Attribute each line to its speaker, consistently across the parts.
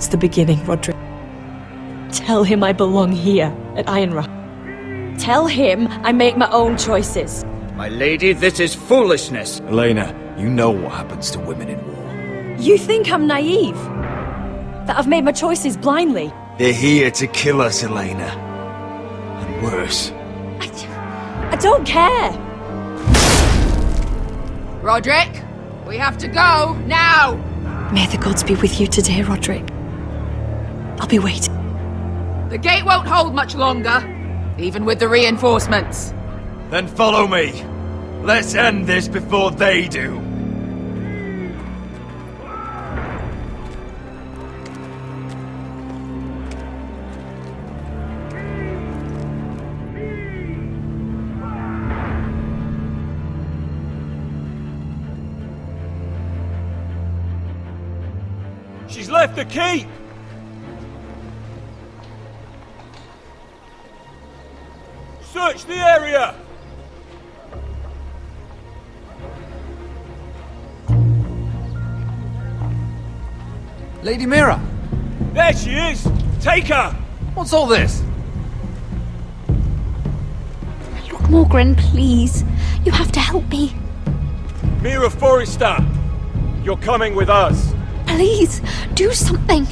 Speaker 1: since the beginning, Roderick. Tell him I belong here, at Ironrock. Tell him I make my own choices.
Speaker 2: My lady, this is foolishness.
Speaker 3: Elena, you know what happens to women in war.
Speaker 1: You think I'm naive? That I've made my choices blindly?
Speaker 3: They're here to kill us, Elena. And worse.
Speaker 1: I don't care!
Speaker 4: Roderick, we have to go, now!
Speaker 1: May the gods be with you today, Roderick. I'll be waiting.
Speaker 4: The gate won't hold much longer, even with the reinforcements.
Speaker 3: Then follow me. Let's end this before they do.
Speaker 5: She's left the keep! Search the area!
Speaker 6: Lady Mira!
Speaker 5: There she is! Take her!
Speaker 6: What's all this?
Speaker 7: Lord Morgren, please. You have to help me.
Speaker 5: Mira Forrester! You're coming with us!
Speaker 7: Please, do something.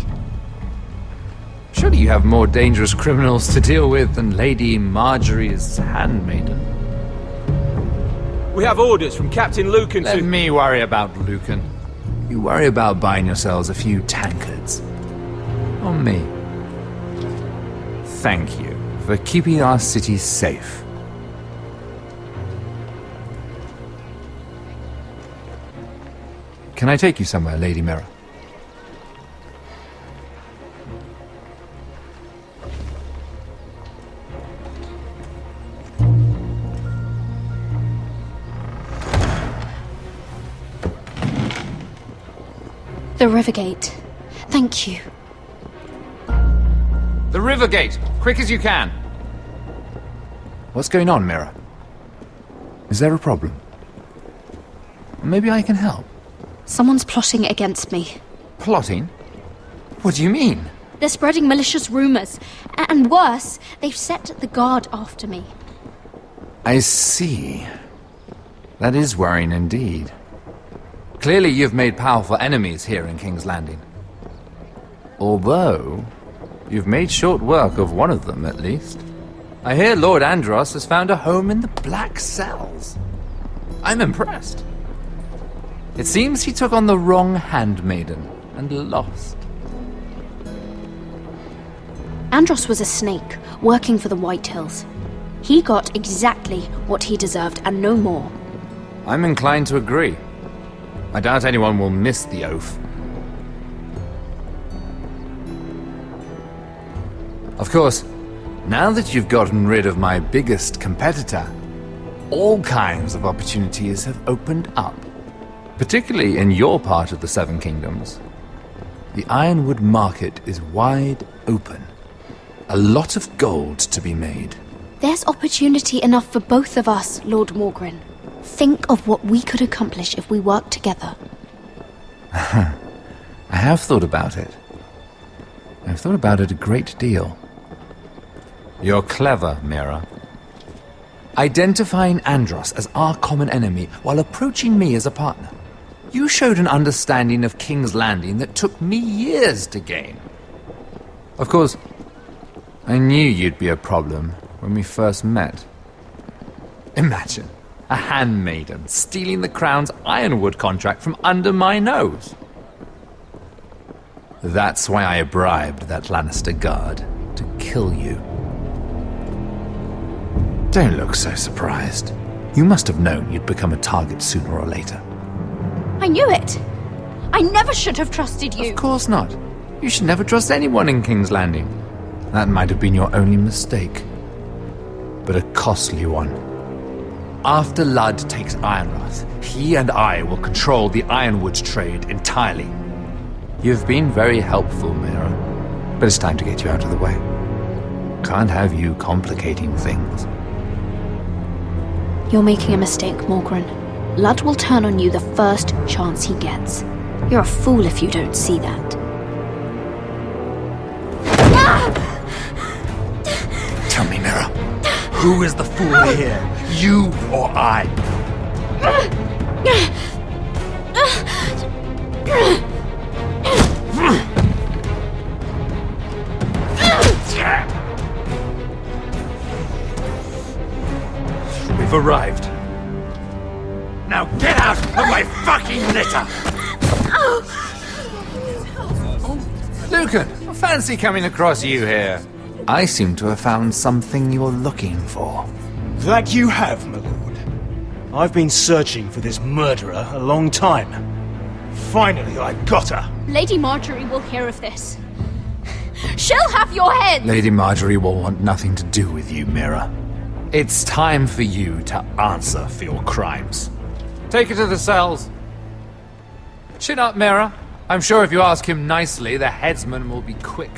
Speaker 6: Surely you have more dangerous criminals to deal with than Lady Marjorie's handmaiden.
Speaker 5: We have orders from Captain Lucan
Speaker 6: Let
Speaker 5: to...
Speaker 6: me worry about Lucan. You worry about buying yourselves a few tankards. On me. Thank you for keeping our city safe. Can I take you somewhere, Lady Mira?
Speaker 7: The Rivergate. Thank you.
Speaker 6: The Rivergate! Quick as you can! What's going on, Mira? Is there a problem? Maybe I can help.
Speaker 7: Someone's plotting against me.
Speaker 6: Plotting? What do you mean?
Speaker 7: They're spreading malicious rumors. And worse, they've set the guard after me.
Speaker 6: I see. That is worrying indeed. Clearly you've made powerful enemies here in King's Landing. Although, you've made short work of one of them, at least. I hear Lord Andros has found a home in the Black Cells. I'm impressed. It seems he took on the wrong handmaiden and lost.
Speaker 7: Andros was a snake, working for the Whitehills. He got exactly what he deserved and no more.
Speaker 6: I'm inclined to agree. I doubt anyone will miss the oath. Of course, now that you've gotten rid of my biggest competitor, all kinds of opportunities have opened up. Particularly in your part of the Seven Kingdoms. The Ironwood market is wide open. A lot of gold to be made.
Speaker 7: There's opportunity enough for both of us, Lord Morgren. Think of what we could accomplish if we worked together.
Speaker 6: I have thought about it. I've thought about it a great deal. You're clever, Mira. Identifying Andros as our common enemy while approaching me as a partner. You showed an understanding of King's Landing that took me years to gain. Of course, I knew you'd be a problem when we first met. Imagine a handmaiden stealing the Crown's Ironwood contract from under my nose. That's why I bribed that Lannister guard to kill you. Don't look so surprised. You must have known you'd become a target sooner or later.
Speaker 7: I knew it! I never should have trusted you!
Speaker 6: Of course not. You should never trust anyone in King's Landing. That might have been your only mistake. But a costly one. After Ludd takes Ironrath, he and I will control the Ironwood trade entirely. You've been very helpful, Mira. But it's time to get you out of the way. Can't have you complicating things.
Speaker 7: You're making a mistake, Morgren. Ludd will turn on you the first chance he gets. You're a fool if you don't see that.
Speaker 6: Tell me, Mira, who is the fool here? You or I?
Speaker 3: We've arrived. Now get out of my fucking litter!
Speaker 6: Lucan, I fancy coming across you here. I seem to have found something you're looking for.
Speaker 8: That you have, my lord. I've been searching for this murderer a long time. Finally, I got her.
Speaker 7: Lady Marjorie will hear of this. She'll have your head!
Speaker 6: Lady Marjorie will want nothing to do with you, Mira. It's time for you to answer for your crimes. Take her to the cells. Chin up, Mira. I'm sure if you ask him nicely, the headsman will be quick.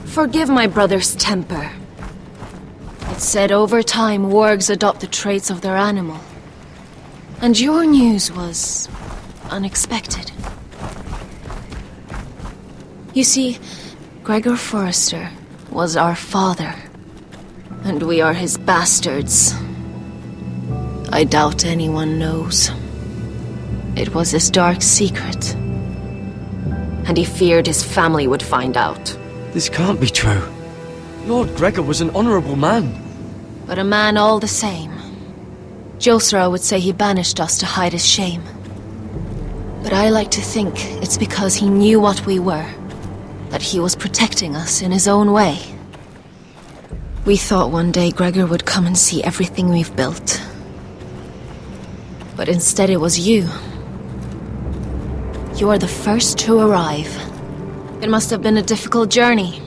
Speaker 1: Forgive my brother's temper. It's said over time wargs adopt the traits of their animal. And your news was unexpected. You see, Gregor Forrester was our father, and we are his bastards. I doubt anyone knows. It was his dark secret, and he feared his family would find out.
Speaker 9: This can't be true. Lord Gregor was an honorable man.
Speaker 1: But a man all the same. Josra would say he banished us to hide his shame. But I like to think it's because he knew what we were, that he was protecting us in his own way. We thought one day Gregor would come and see everything we've built. But instead it was you. You are the first to arrive. It must have been a difficult journey.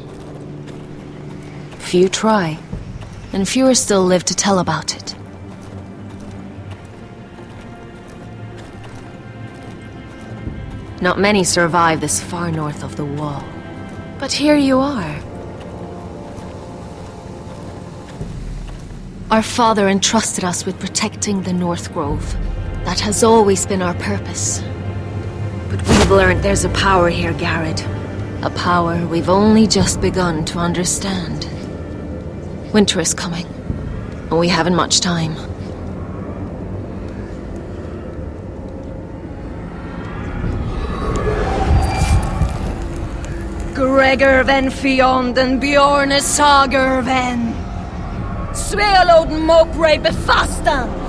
Speaker 1: Few try, and fewer still live to tell about it. Not many survive this far north of the wall. But here you are. Our father entrusted us with protecting the North Grove. That has always been our purpose. But we've learned there's a power here, Garrett. A power we've only just begun to understand. Winter is coming, and we haven't much time. Gregor ven Fionden Bjorne Sager ven Svealoden Mopre befastan.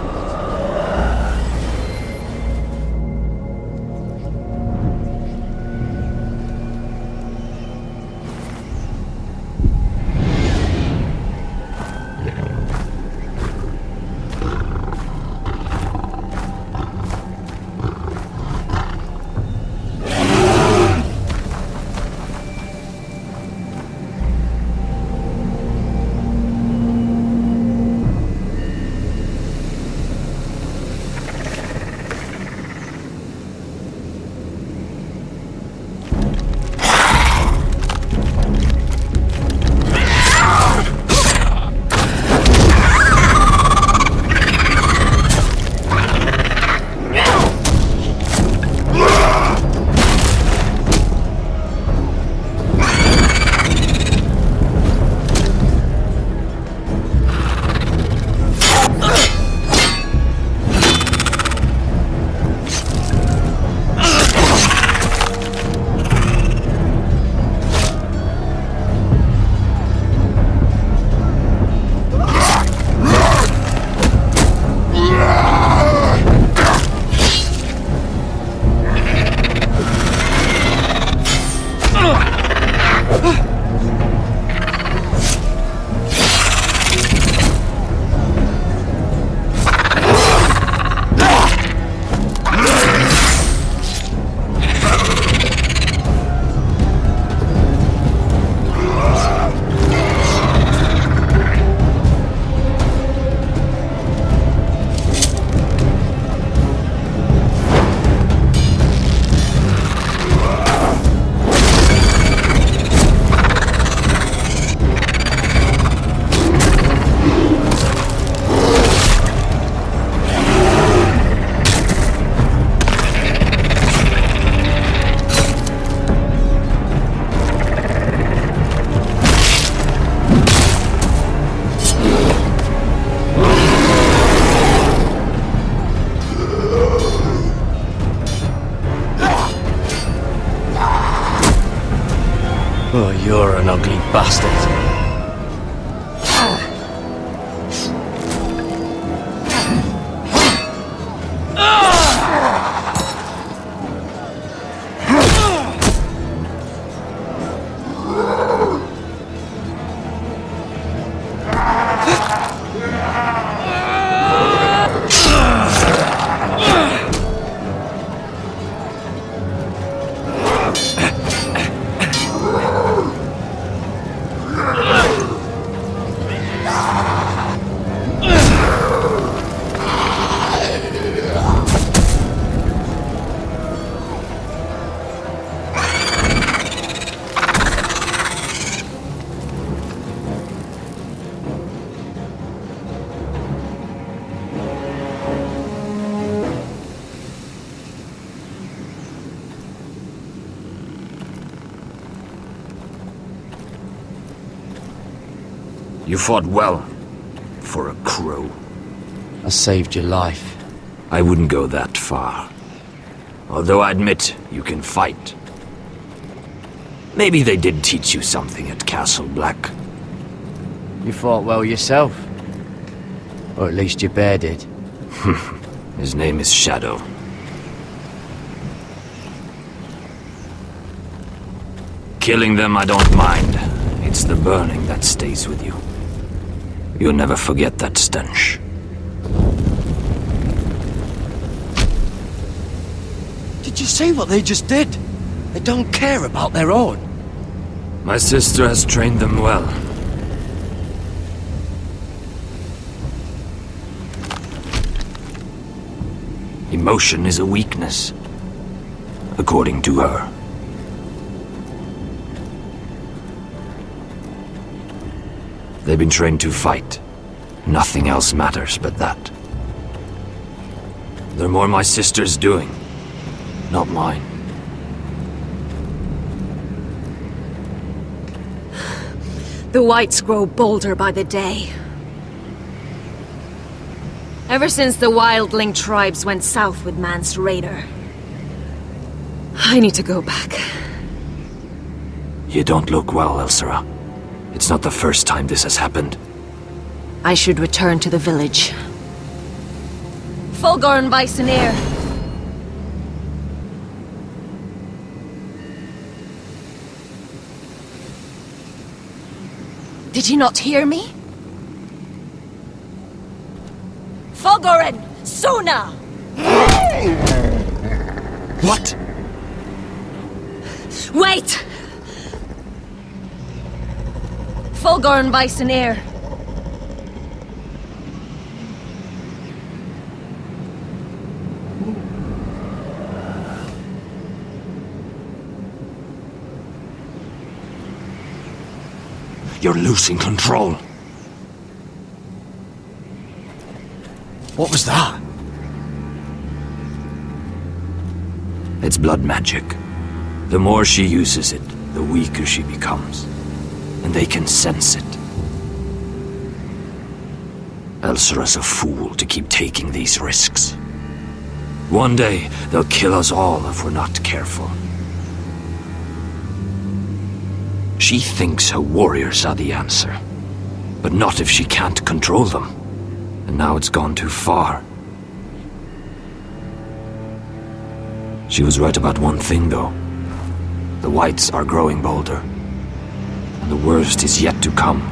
Speaker 9: You're an ugly bastard.
Speaker 2: You fought well, for a crow.
Speaker 9: I saved your life.
Speaker 2: I wouldn't go that far. Although I admit, you can fight. Maybe they did teach you something at Castle Black.
Speaker 9: You fought well yourself. Or at least your bear did.
Speaker 2: His name is Shadow. Killing them I don't mind. It's the burning that stays with you. You'll never forget that stench.
Speaker 9: Did you see what they just did? They don't care about their own.
Speaker 2: My sister has trained them well. Emotion is a weakness, according to her. They've been trained to fight. Nothing else matters but that. They're more my sister's doing, not mine.
Speaker 1: The whites grow bolder by the day. Ever since the wildling tribes went south with Mance Raider. I need to go back.
Speaker 2: You don't look well, Elsera. It's not the first time this has happened.
Speaker 1: I should return to the village. Fulgorn Bisoneer! Did you not hear me? Fulgorn! Sona!
Speaker 2: What?
Speaker 1: Wait! Fulgorn Bisoneer.
Speaker 2: You're losing control.
Speaker 9: What was that?
Speaker 2: It's blood magic. The more she uses it, the weaker she becomes. And they can sense it. Elsera's a fool to keep taking these risks. One day, they'll kill us all if we're not careful. She thinks her warriors are the answer. But not if she can't control them. And now it's gone too far. She was right about one thing, though. The whites are growing bolder. And the worst is yet to come.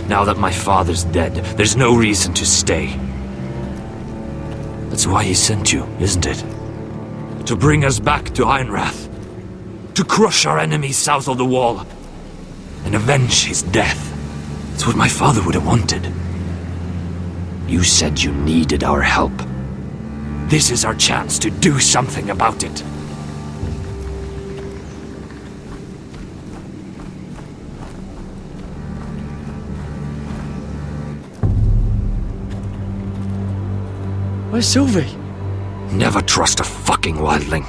Speaker 2: Now that my father's dead, there's no reason to stay. That's why he sent you, isn't it? To bring us back to Ironrath. To crush our enemies south of the wall. And avenge his death. It's what my father would have wanted. You said you needed our help. This is our chance to do something about it.
Speaker 9: Where's Sylvie?
Speaker 2: Never trust a fucking wildling.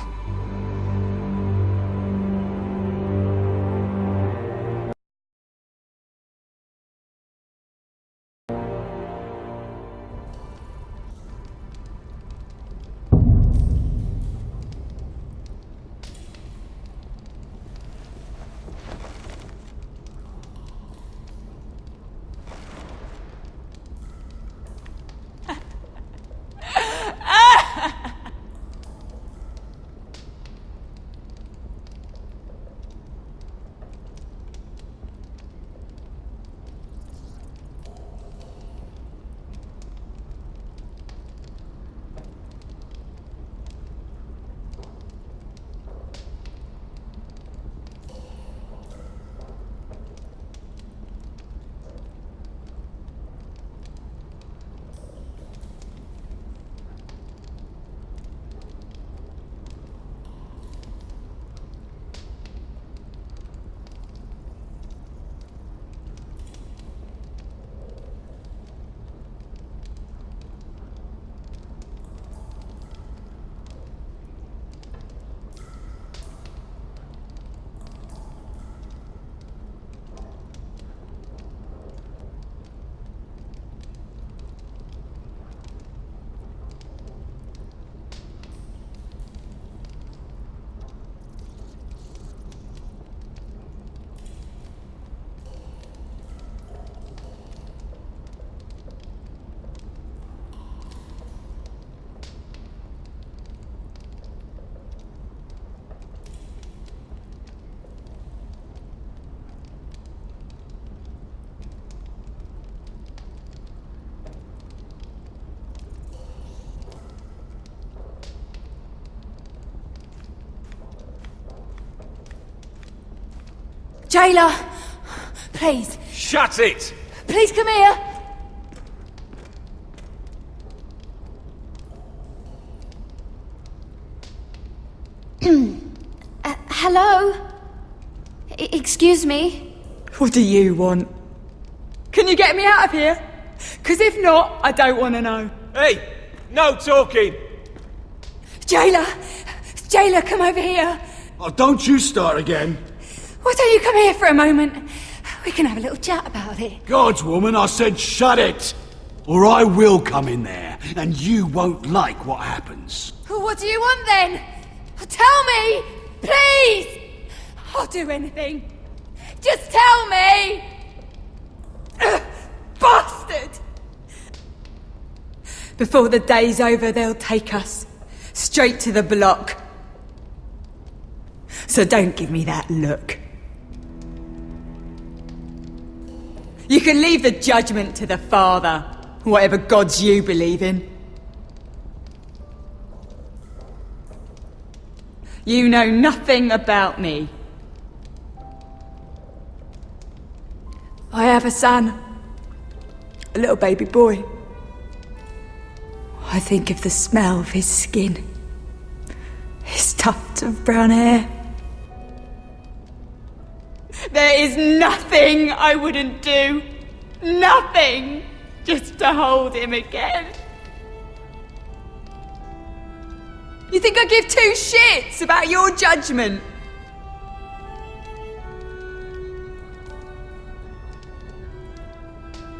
Speaker 4: Jailer! Please,
Speaker 5: Shut it!
Speaker 4: please come here!
Speaker 7: Hello? Excuse me?
Speaker 10: What do you want? Can you get me out of here? Because if not, I don't want to know.
Speaker 5: Hey! No talking!
Speaker 10: Jailer! Jailer, come over here!
Speaker 3: Oh, don't you start again.
Speaker 10: Why don't you come here for a moment? We can have a little chat about it.
Speaker 3: God's woman, I said shut it! Or I will come in there, and you won't like what happens.
Speaker 10: Well, what do you want then? Tell me! Please! I'll do anything. Just tell me! Bastard! Before the day's over, they'll take us straight to the block. So don't give me that look. You can leave the judgment to the Father, whatever gods you believe in. You know nothing about me. I have a son. A little baby boy. I think of the smell of his skin. His tuft of brown hair. There is nothing I wouldn't do. Nothing! Just to hold him again. You think I give two shits about your judgment?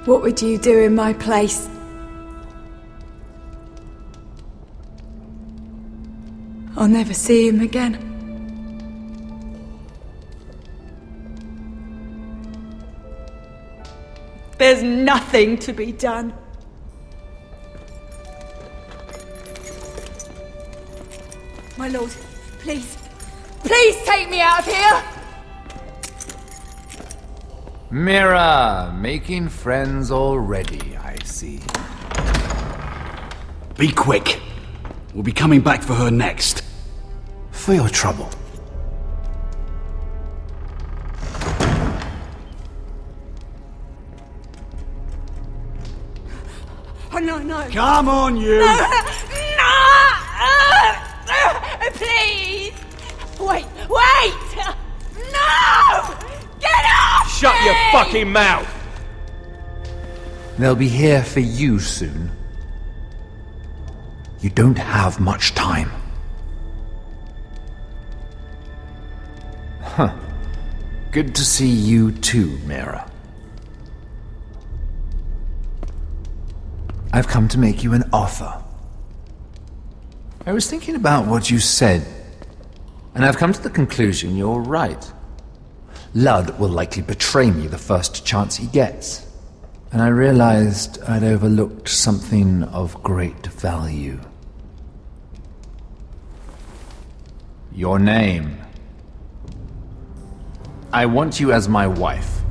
Speaker 10: What would you do in my place? I'll never see him again. There's nothing to be done. My lord, please, please take me out of here!
Speaker 6: Mira, making friends already, I see.
Speaker 3: Be quick. We'll be coming back for her next.
Speaker 6: For your trouble.
Speaker 10: Oh, no, no.
Speaker 3: Come on, you!
Speaker 10: No! Please! Wait! No! Get off!
Speaker 5: Shut
Speaker 10: me!
Speaker 5: your fucking mouth!
Speaker 6: They'll be here for you soon. You don't have much time. Huh. Good to see you too, Mira. I've come to make you an offer. I was thinking about what you said, and I've come to the conclusion you're right. Ludd will likely betray me the first chance he gets, and I realized I'd overlooked something of great value. Your name. I want you as my wife.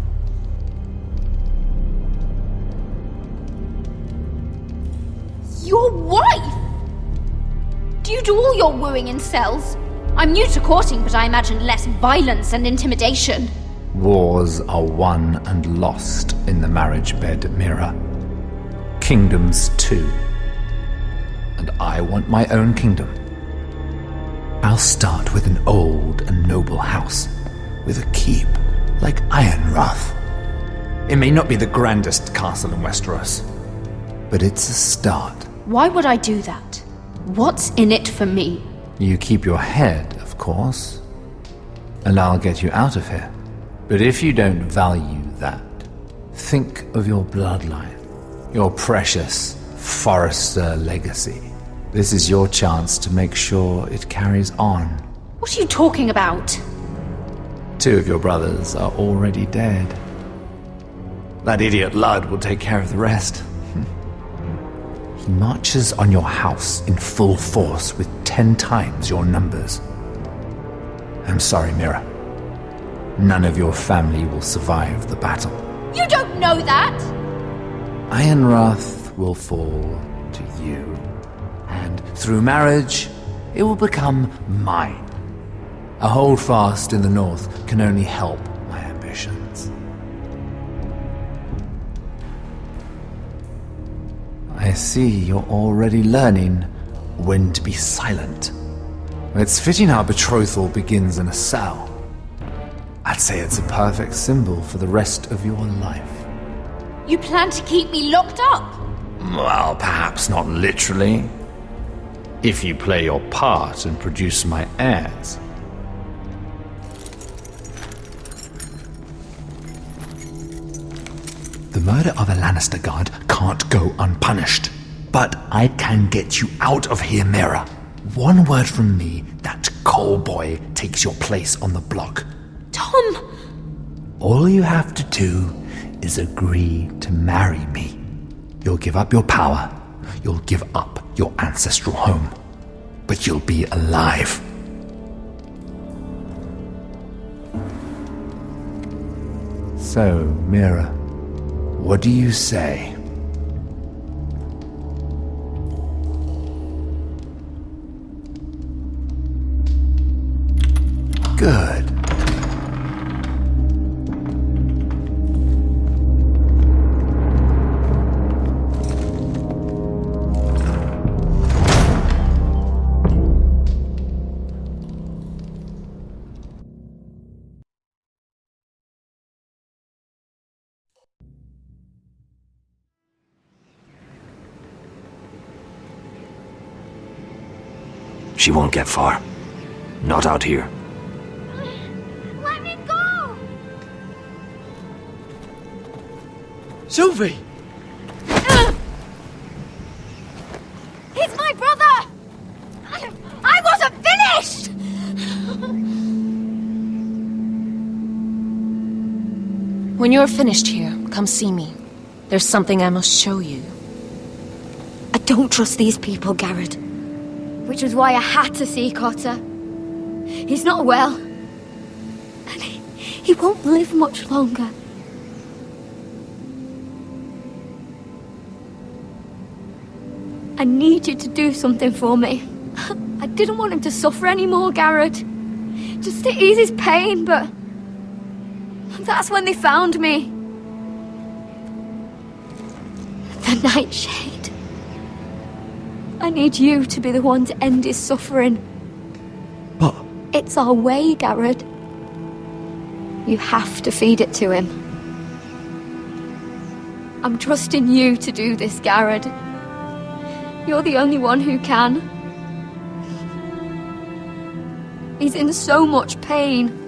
Speaker 7: Your wife? Do you do all your wooing in cells? I'm new to courting, but I imagine less violence and intimidation.
Speaker 6: Wars are won and lost in the marriage bed, Mira. Kingdoms too. And I want my own kingdom. I'll start with an old and noble house, with a keep, like Ironrath. It may not be the grandest castle in Westeros, but it's a start.
Speaker 7: Why would I do that? What's in it for me?
Speaker 6: You keep your head, of course, and I'll get you out of here. But if you don't value that, think of your bloodline, your precious Forrester legacy. This is your chance to make sure it carries on.
Speaker 7: What are you talking about?
Speaker 6: 2 of your brothers are already dead. That idiot Ludd will take care of the rest. He marches on your house in full force with 10 times your numbers. I'm sorry, Mira. None of your family will survive the battle.
Speaker 7: You don't know that!
Speaker 6: Ironrath will fall to you, and through marriage, it will become mine. A holdfast in the north can only help my ambition. emotions. I see you're already learning when to be silent. It's fitting our betrothal begins in a cell. I'd say it's a perfect symbol for the rest of your life.
Speaker 7: You plan to keep me locked up?
Speaker 6: Well, perhaps not literally. If you play your part and produce my heirs. The murder of a Lannister guard can't go unpunished. But I can get you out of here, Mira. One word from me, that coal boy takes your place on the block.
Speaker 7: Tom!
Speaker 6: All you have to do is agree to marry me. You'll give up your power. You'll give up your ancestral home. But you'll be alive. So, Mira, what do you say? Good.
Speaker 2: She won't get far. Not out here.
Speaker 7: Let me go!
Speaker 3: Sylvie!
Speaker 7: He's my brother! I wasn't finished!
Speaker 1: When you're finished here, come see me. There's something I must show you.
Speaker 7: I don't trust these people, Garrett. Which was why I had to see Cotter. He's not well. And he won't live much longer. I need you to do something for me. I didn't want him to suffer anymore, Garrett. Just to ease his pain, but... that's when they found me. The Nightshade. I need you to be the one to end his suffering.
Speaker 3: But...
Speaker 7: It's our way, Garrett. You have to feed it to him. I'm trusting you to do this, Garrett. You're the only one who can. He's in so much pain.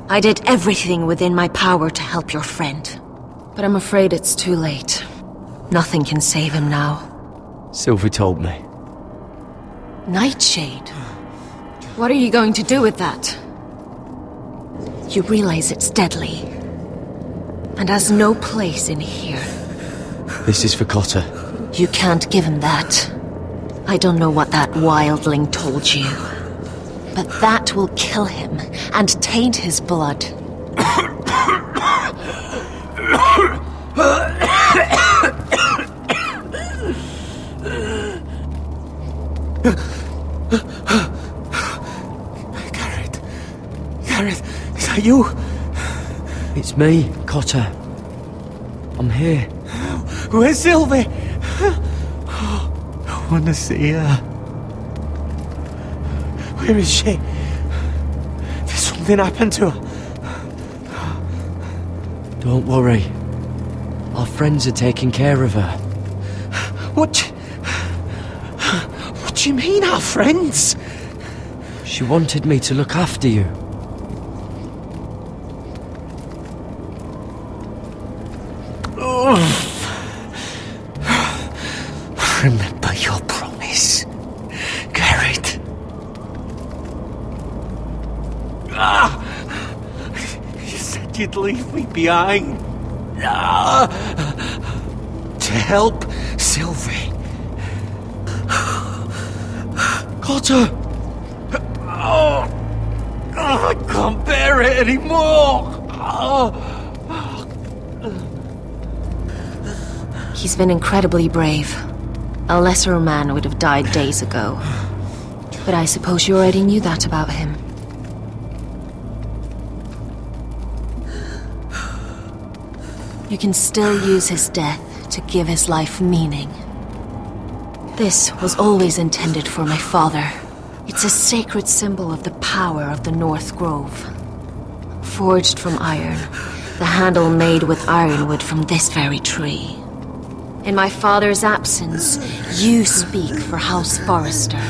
Speaker 1: I did everything within my power to help your friend. But I'm afraid it's too late. Nothing can save him now.
Speaker 9: Sylvie told me.
Speaker 1: Nightshade? What are you going to do with that? You realize it's deadly, and has no place in here.
Speaker 9: This is for Cotter.
Speaker 1: You can't give him that. I don't know what that wildling told you, but that will kill him and taint his blood.
Speaker 9: Gareth, is that you? It's me, Cotter. I'm here.
Speaker 8: Where's Sylvie? I want to see her. Where is she? Did something happen to her?
Speaker 9: Don't worry. Our friends are taking care of her.
Speaker 8: What do you mean, our friends?
Speaker 9: She wanted me to look after you.
Speaker 8: Remember your promise, Garrett. You said you'd leave me behind. To help Sylvie. Cotter! I can't bear it anymore!
Speaker 1: He's been incredibly brave. A lesser man would have died days ago. But I suppose you already knew that about him. You can still use his death to give his life meaning. This was always intended for my father. It's a sacred symbol of the power of the North Grove. Forged from iron, the handle made with ironwood from this very tree. In my father's absence, you speak for House Forrester.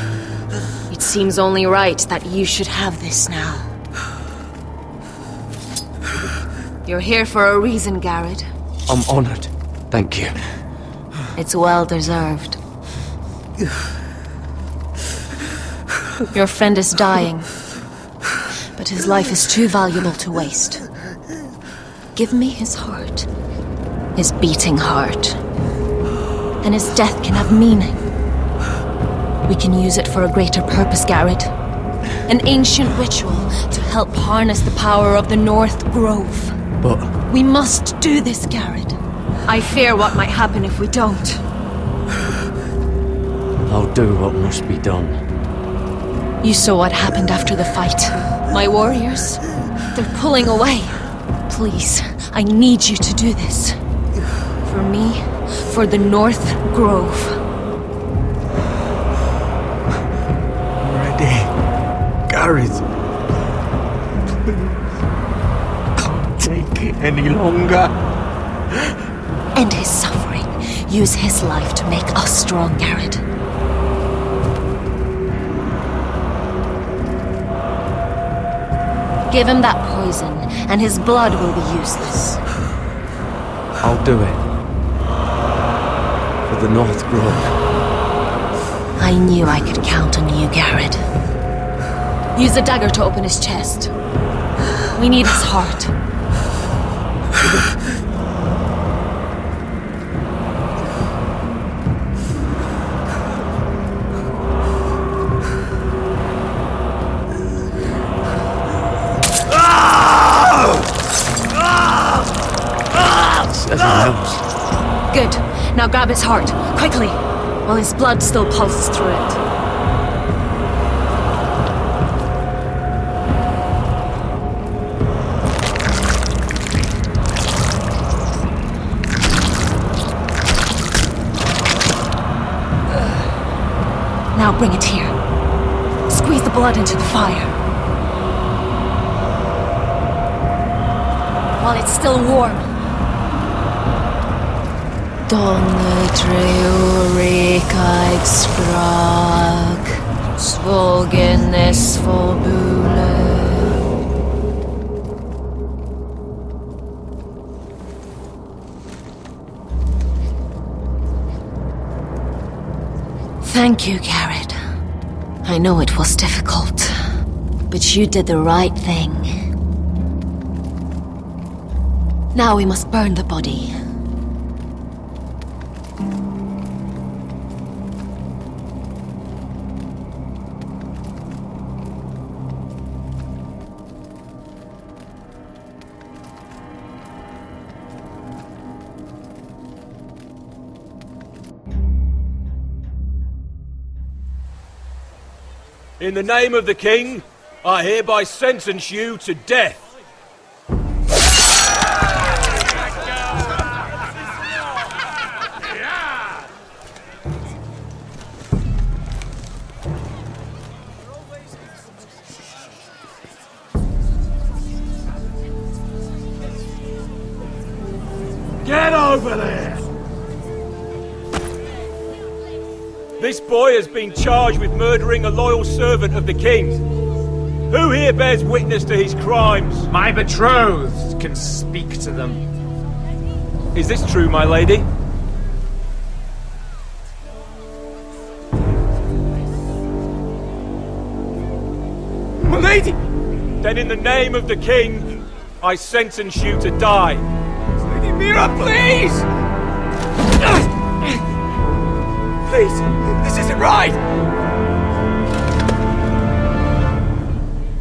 Speaker 1: It seems only right that you should have this now. You're here for a reason, Garrett.
Speaker 9: I'm honored. Thank you.
Speaker 1: It's well deserved. Your friend is dying, but his life is too valuable to waste. Give me his heart, his beating heart, and his death can have meaning. We can use it for a greater purpose, Garrett. An ancient ritual to help harness the power of the North Grove.
Speaker 9: But
Speaker 1: we must do this, Garrett. I fear what might happen if we don't.
Speaker 9: I'll do what must be done.
Speaker 1: You saw what happened after the fight. My warriors, they're pulling away. Please, I need you to do this. For me, for the North Grove.
Speaker 8: I'm ready. Gareth. Can't take it any longer.
Speaker 1: End his suffering. Use his life to make us strong, Garrett. Give him that poison, and his blood will be useless.
Speaker 9: I'll do it. For the North Grove.
Speaker 1: I knew I could count on you, Garrett. Use the dagger to open his chest. We need his heart. Good. Now grab his heart, quickly, while his blood still pulses through it. Now bring it here. Squeeze the blood into the fire. While it's still warm. Donne treurig sprach, svogenes fobule. Thank you, Garrett. I know it was difficult. But you did the right thing. Now we must burn the body.
Speaker 5: In the name of the king, I hereby sentence you to death.
Speaker 3: Get over there!
Speaker 5: This boy has been charged with murdering a loyal servant of the king. Who here bears witness to his crimes?
Speaker 6: My betrothed can speak to them.
Speaker 5: Is this true, my lady?
Speaker 8: My lady!
Speaker 5: Then in the name of the king, I sentence you to die.
Speaker 8: Lady Mira, please! Please, this isn't right!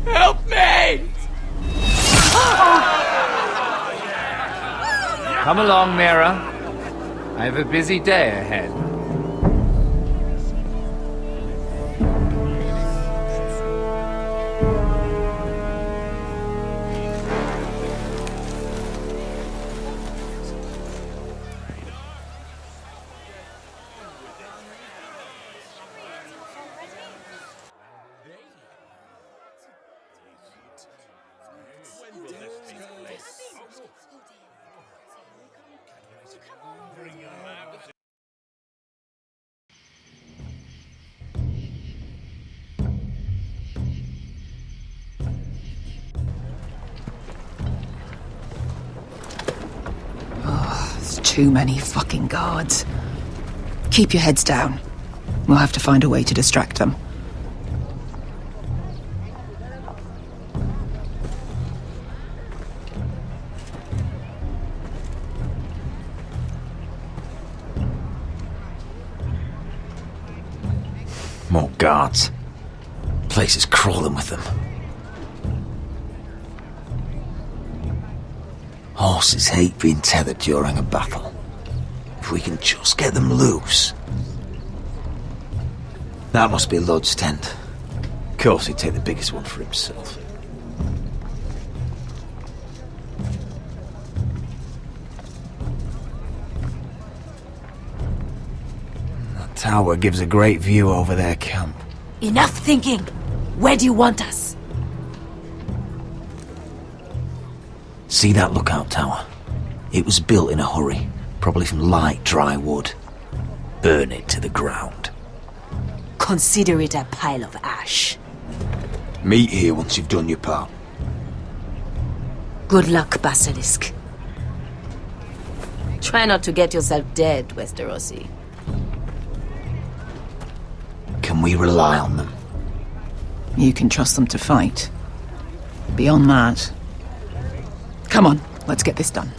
Speaker 8: Help me!
Speaker 6: Come along, Mira. I have a busy day ahead.
Speaker 4: Too many fucking guards. Keep your heads down. We'll have to find a way to distract them.
Speaker 9: More guards. Place is crawling with them. Horses hate being tethered during a battle. If we can just get them loose. That must be Lud's tent. Of course he'd take the biggest one for himself. That tower gives a great view over their camp.
Speaker 10: Enough thinking! Where do you want us?
Speaker 9: See that lookout tower? It was built in a hurry, probably from light, dry wood. Burn it to the ground.
Speaker 10: Consider it a pile of ash.
Speaker 9: Meet here once you've done your part.
Speaker 10: Good luck, Basilisk. Try not to get yourself dead, Westerosi.
Speaker 9: Can we rely on them?
Speaker 4: You can trust them to fight. Beyond that... Come on, let's get this done.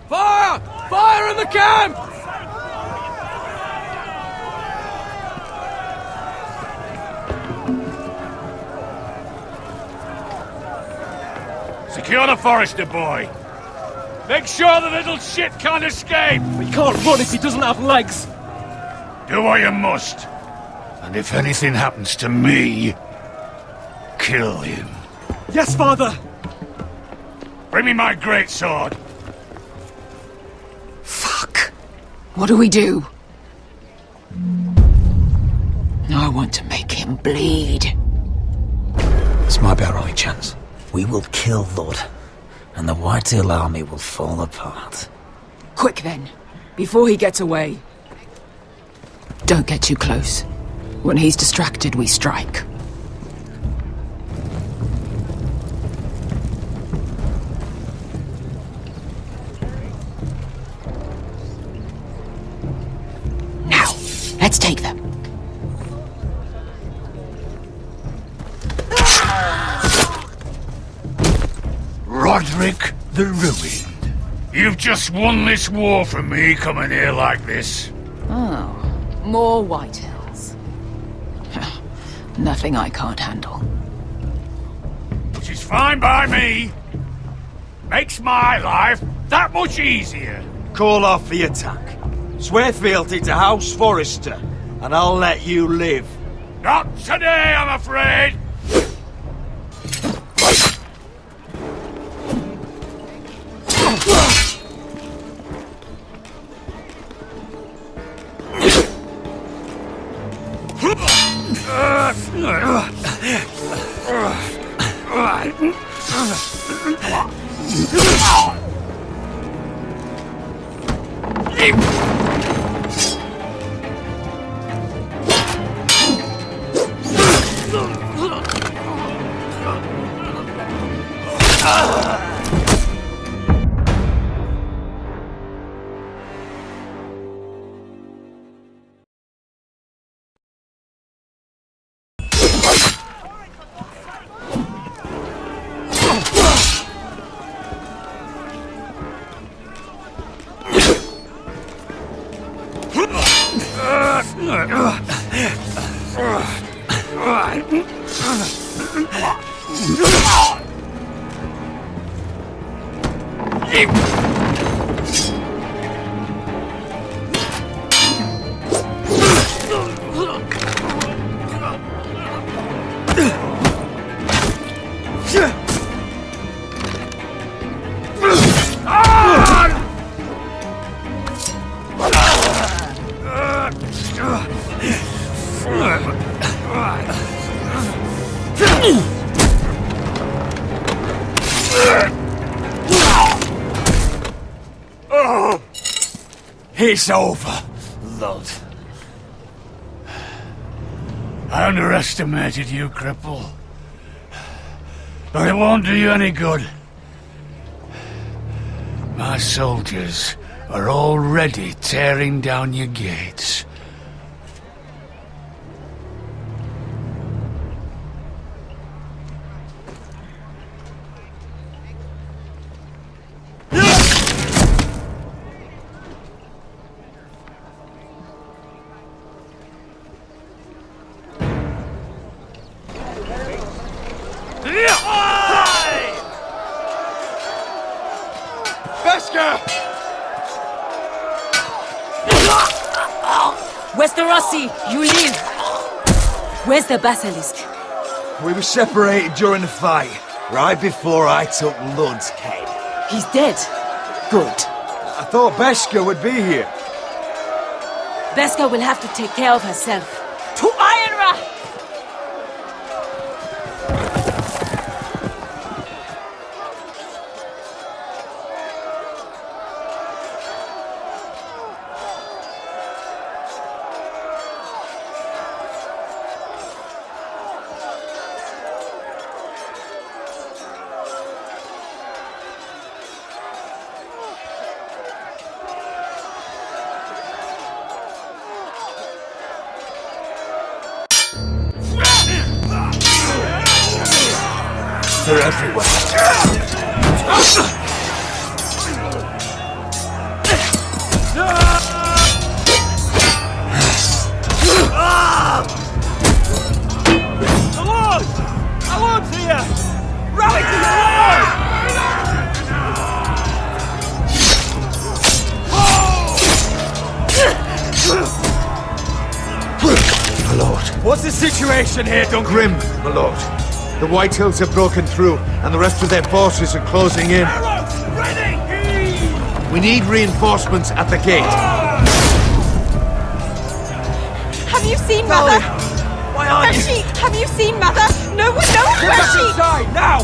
Speaker 5: Fire! Fire in the camp!
Speaker 3: Secure the Forester boy. Make sure the little shit can't escape.
Speaker 5: He can't run if he doesn't have legs.
Speaker 3: Do what you must. And if anything happens to me, kill him.
Speaker 5: Yes, Father!
Speaker 3: Bring me my greatsword.
Speaker 4: Fuck. What do we do? I want to make him bleed.
Speaker 9: This might be our only chance. We will kill Lud, and the Whitetail army will fall apart.
Speaker 4: Quick then, before he gets away. Don't get too close. When he's distracted, we strike. Now, let's take them.
Speaker 3: Roderick the Ruined. You've just won this war from me coming here like this.
Speaker 4: Oh, more Whitehills. Nothing I can't handle.
Speaker 3: Which is fine by me. Makes my life that much easier.
Speaker 11: Call off the attack. Swear fealty to House Forrester, and I'll let you live.
Speaker 3: Not today, I'm afraid. It's over, Lud. I underestimated you, cripple. But it won't do you any good. My soldiers are already tearing down your gates.
Speaker 12: Westerosi, you live! Where's the basilisk?
Speaker 11: We were separated during the fight, right before I took Lud's head.
Speaker 12: He's dead. Good.
Speaker 11: I thought Beskha would be here.
Speaker 12: Beskha will have to take care of herself. To Ironrath!
Speaker 11: They're everywhere.
Speaker 5: I won't here! Rally to the wall!
Speaker 11: My lord. What's the situation here, Duncan?
Speaker 13: Grim, my lord. The Whitehills have broken through, and the rest of their forces are closing in.
Speaker 11: Arrows, ready!
Speaker 13: We need reinforcements at the gate.
Speaker 10: Have you seen Mother?
Speaker 11: Why aren't
Speaker 10: Where's
Speaker 11: you?
Speaker 10: she? Have you seen Mother? No one knows
Speaker 11: Get
Speaker 10: where
Speaker 11: back
Speaker 10: she...
Speaker 11: inside, now!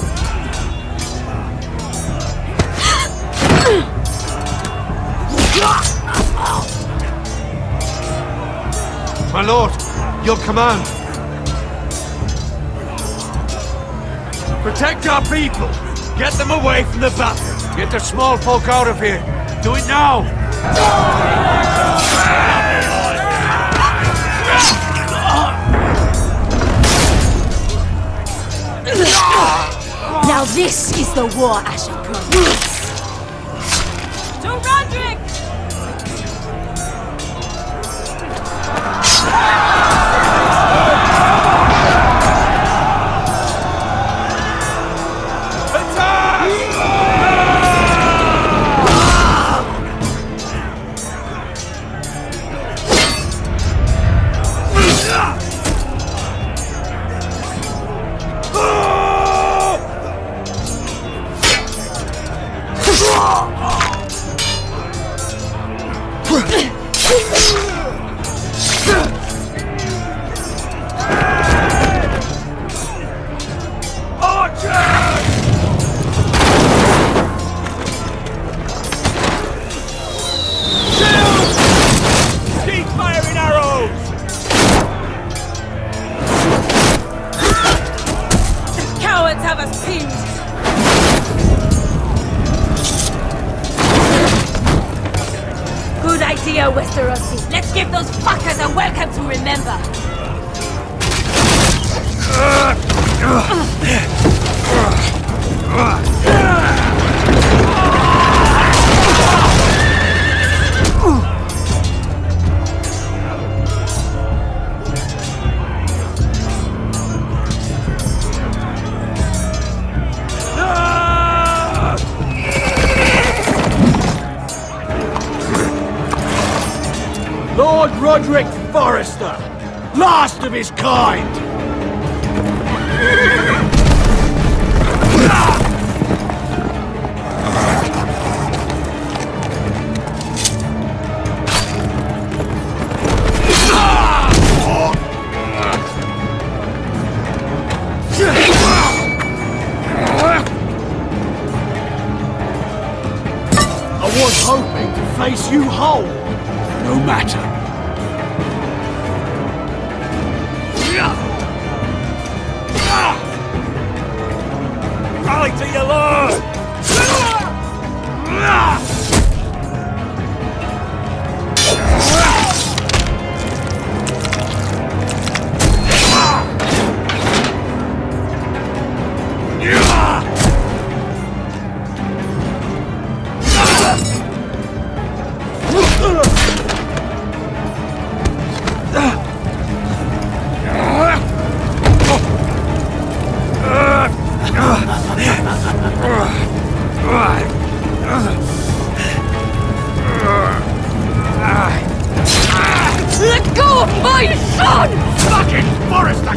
Speaker 13: My lord, your command.
Speaker 11: Protect our people! Get them away from the battle!
Speaker 13: Get the small folk out of here. Do it now.
Speaker 12: Now this is the war Asher promised.
Speaker 10: To Roderick!
Speaker 5: Keep firing arrows!
Speaker 12: Cowards have us pinned. Good idea, Westerosi. Let's give those fuckers a welcome to remember.
Speaker 3: Lord Roderick Forrester, last of his kind! I was hoping to face you whole. No matter.
Speaker 5: Rally to your lord!
Speaker 10: Let go of my son!
Speaker 3: Fucking Forrester,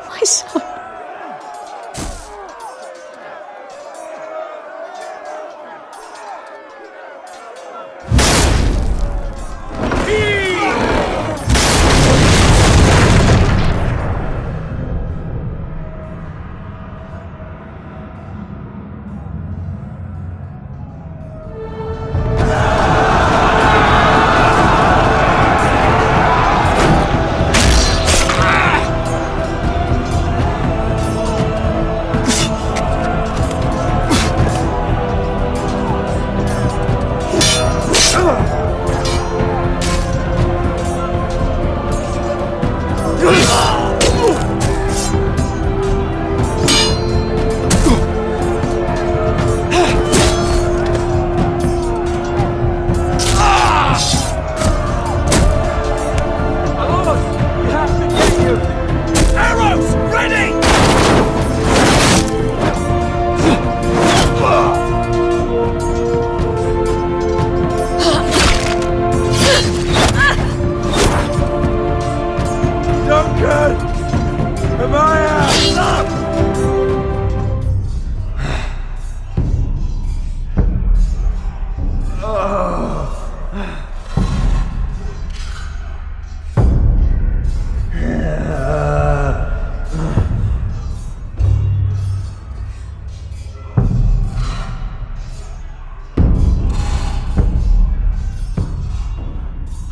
Speaker 1: My son.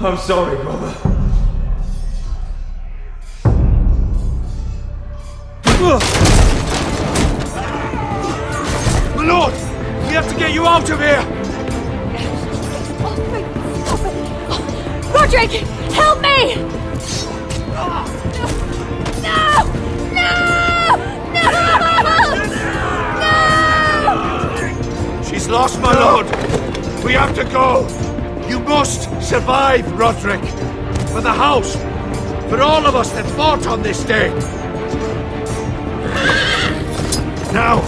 Speaker 5: I'm sorry, brother.
Speaker 11: My lord! We have to get you out of here!
Speaker 10: Roderick, help me! No! No! No!
Speaker 13: She's lost, my lord! We have to go! You must survive, Roderick! For the house! For all of us that fought on this day! Now!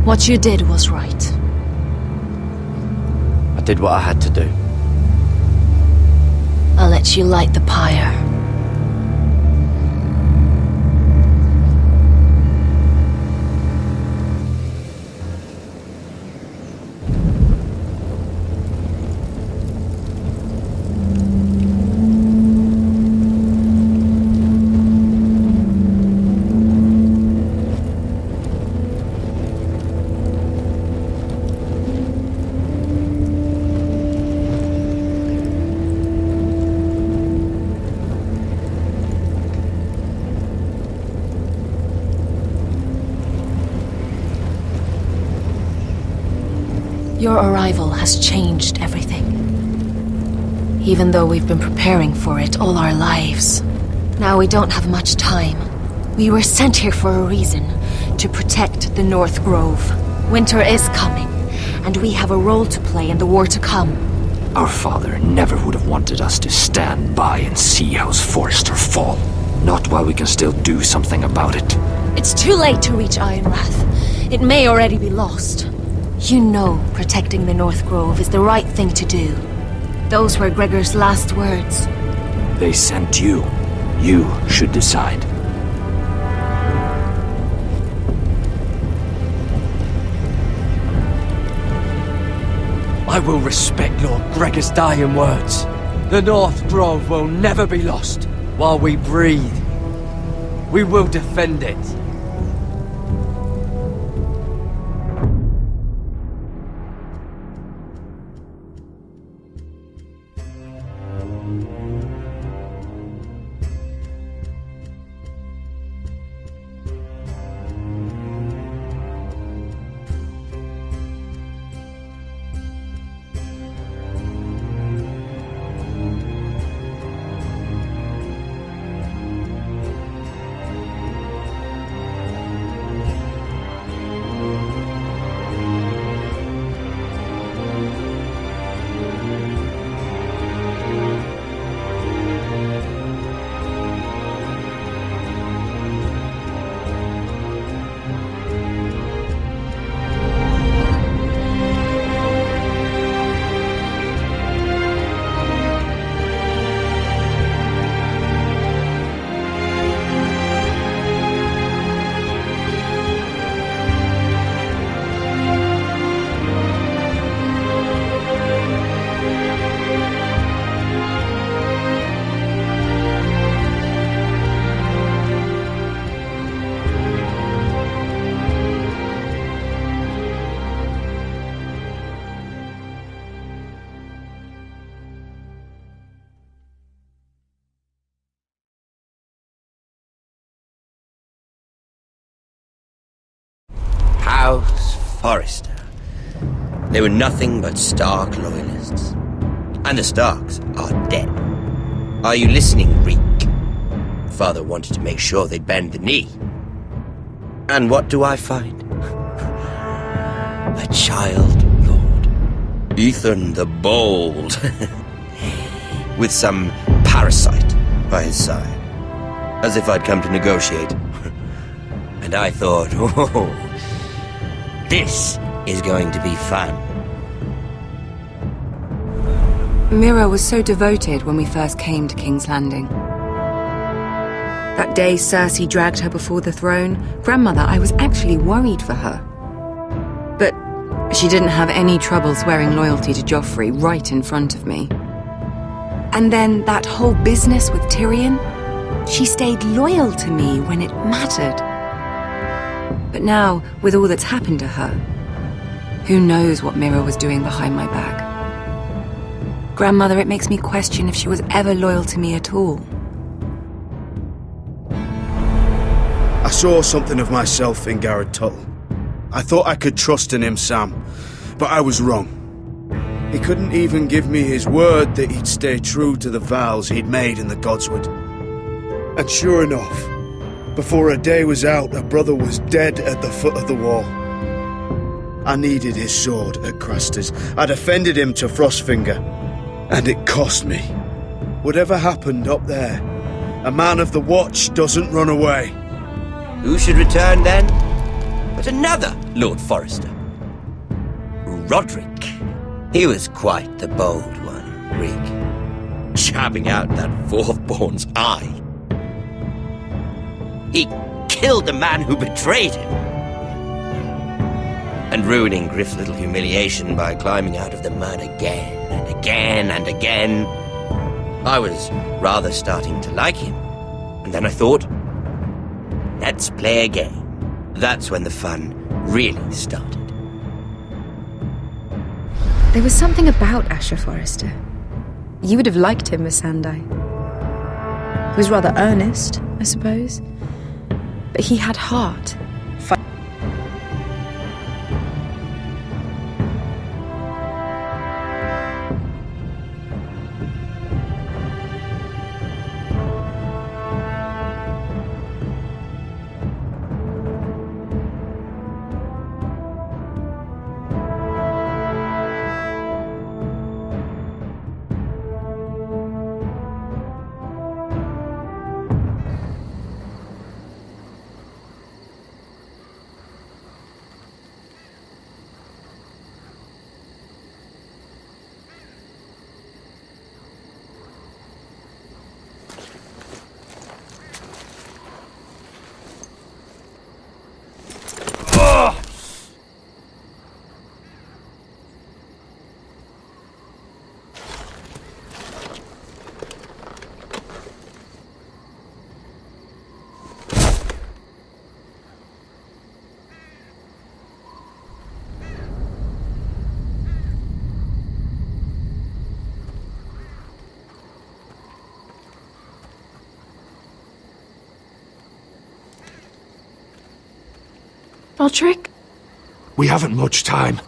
Speaker 1: What you did was right.
Speaker 9: I did what I had to do.
Speaker 1: I'll let you light the pyre. Your arrival has changed everything. Even though we've been preparing for it all our lives. Now we don't have much time. We were sent here for a reason. To protect the North Grove. Winter is coming, and we have a role to play in the war to come.
Speaker 2: Our father never would have wanted us to stand by and see House Forrester fall. Not while we can still do something about it.
Speaker 1: It's too late to reach Ironrath. It may already be lost. You know protecting the North Grove is the right thing to do. Those were Gregor's last words.
Speaker 2: They sent you. You should decide.
Speaker 11: I will respect Lord Gregor's dying words. The North Grove will never be lost while we breathe. We will defend it.
Speaker 14: Forrester. They were nothing but Stark loyalists. And the Starks are dead. Are you listening, Reek? Father wanted to make sure they'd bend the knee. And what do I find? A child lord. Ethan the Bold. With some parasite by his side. As if I'd come to negotiate. And I thought, oh, this is going to be fun.
Speaker 4: Mira was so devoted when we first came to King's Landing. That day Cersei dragged her before the throne, Grandmother, I was actually worried for her. But she didn't have any trouble swearing loyalty to Joffrey right in front of me. And then that whole business with Tyrion, she stayed loyal to me when it mattered. But now, with all that's happened to her, who knows what Mira was doing behind my back? Grandmother, it makes me question if she was ever loyal to me at all.
Speaker 8: I saw something of myself in Garrett Tuttle. I thought I could trust in him, Sam, but I was wrong. He couldn't even give me his word that he'd stay true to the vows he'd made in the Godswood. And sure enough, before a day was out, a brother was dead at the foot of the wall. I needed his sword at Craster's. I defended him to Frostfinger, and it cost me. Whatever happened up there, a man of the Watch doesn't run away.
Speaker 14: Who should return then? But another Lord Forrester. Roderick. He was quite the bold one, Rick. Jabbing out that fourth-born's eye. He killed the man who betrayed him. And ruining Griff's little humiliation by climbing out of the mud again and again and again. I was rather starting to like him. And then I thought, let's play a game. That's when the fun really started.
Speaker 15: There was something about Asher Forrester. You would have liked him, Miss Sandai. He was rather earnest, I suppose. But he had heart.
Speaker 1: Roderick?
Speaker 13: We haven't much time.